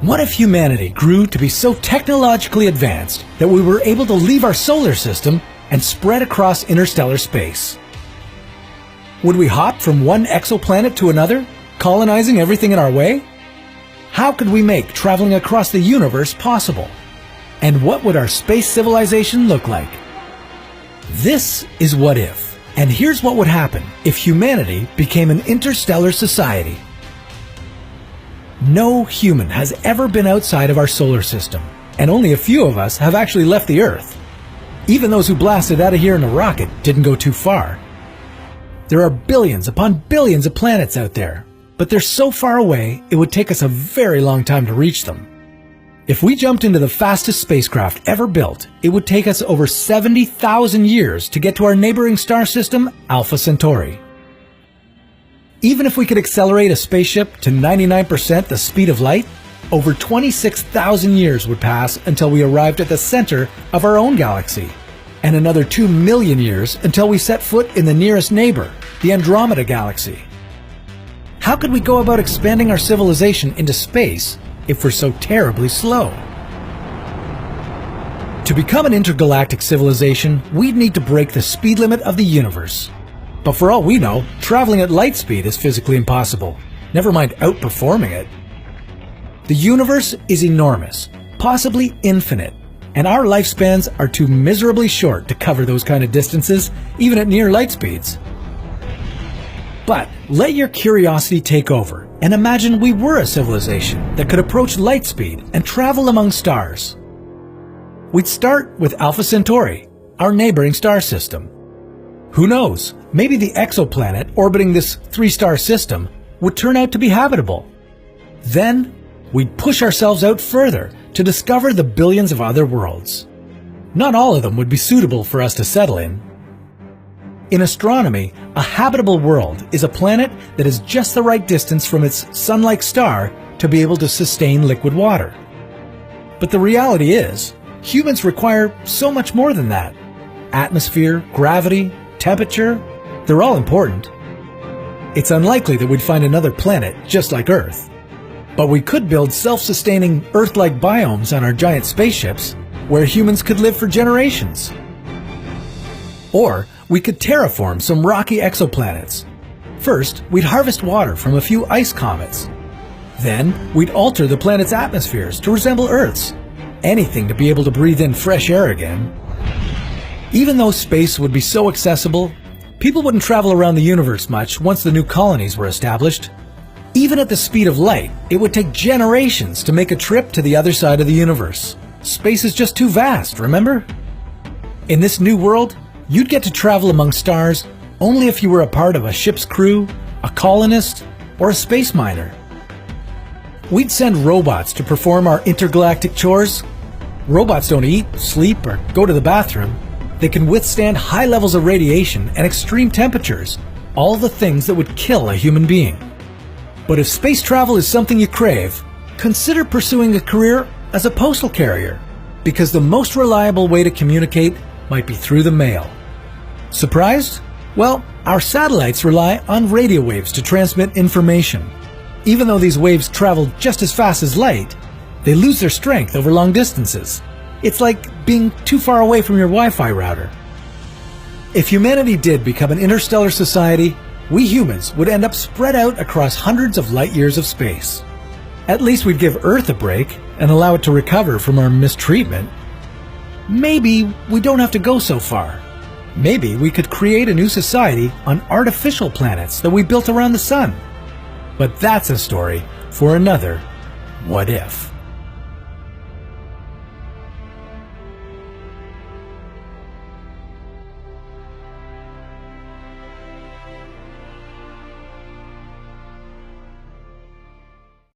What if humanity grew to be so technologically advanced that we were able to leave our solar system and spread across interstellar space? Would we hop from one exoplanet to another, colonizing everything in our way? How could we make traveling across the universe possible? And what would our space civilization look like? This is What If, and here's what would happen if humanity became an interstellar society. No human has ever been outside of our solar system, and only a few of us have actually left the Earth. Even those who blasted out of here in a rocket didn't go too far. There are billions upon billions of planets out there, but they're so far away it would take us a very long time to reach them. If we jumped into the fastest spacecraft ever built, it would take us over 70,000 years to get to our neighboring star system, Alpha Centauri. Even if we could accelerate a spaceship to 99% the speed of light, over 26,000 years would pass until we arrived at the center of our own galaxy, and another 2 million years until we set foot in the nearest neighbor, the Andromeda Galaxy. How could we go about expanding our civilization into space if we're so terribly slow? To become an intergalactic civilization, we'd need to break the speed limit of the universe. But for all we know, traveling at light speed is physically impossible, never mind outperforming it. The universe is enormous, possibly infinite, and our lifespans are too miserably short to cover those kind of distances, even at near light speeds. But let your curiosity take over and imagine we were a civilization that could approach light speed and travel among stars. We'd start with Alpha Centauri, our neighboring star system. Who knows, maybe the exoplanet orbiting this 3-star system would turn out to be habitable. Then, we'd push ourselves out further to discover the billions of other worlds. Not all of them would be suitable for us to settle in. In astronomy, a habitable world is a planet that is just the right distance from its sun-like star to be able to sustain liquid water. But the reality is, humans require so much more than that. Atmosphere, gravity, temperature, they're all important. It's unlikely that we'd find another planet just like Earth. But we could build self-sustaining Earth-like biomes on our giant spaceships where humans could live for generations. Or we could terraform some rocky exoplanets. First, we'd harvest water from a few ice comets. Then, we'd alter the planet's atmospheres to resemble Earth's. Anything to be able to breathe in fresh air again. Even though space would be so accessible, people wouldn't travel around the universe much once the new colonies were established. Even at the speed of light, it would take generations to make a trip to the other side of the universe. Space is just too vast, remember? In this new world, you'd get to travel among stars only if you were a part of a ship's crew, a colonist, or a space miner. We'd send robots to perform our intergalactic chores. Robots don't eat, sleep, or go to the bathroom. They can withstand high levels of radiation and extreme temperatures, all the things that would kill a human being. But if space travel is something you crave, consider pursuing a career as a postal carrier, because the most reliable way to communicate might be through the mail. Surprised? Well, our satellites rely on radio waves to transmit information. Even though these waves travel just as fast as light, they lose their strength over long distances. It's like being too far away from your Wi-Fi router. If humanity did become an interstellar society, we humans would end up spread out across hundreds of light years of space. At least we'd give Earth a break and allow it to recover from our mistreatment. Maybe we don't have to go so far. Maybe we could create a new society on artificial planets that we built around the sun. But that's a story for another What If.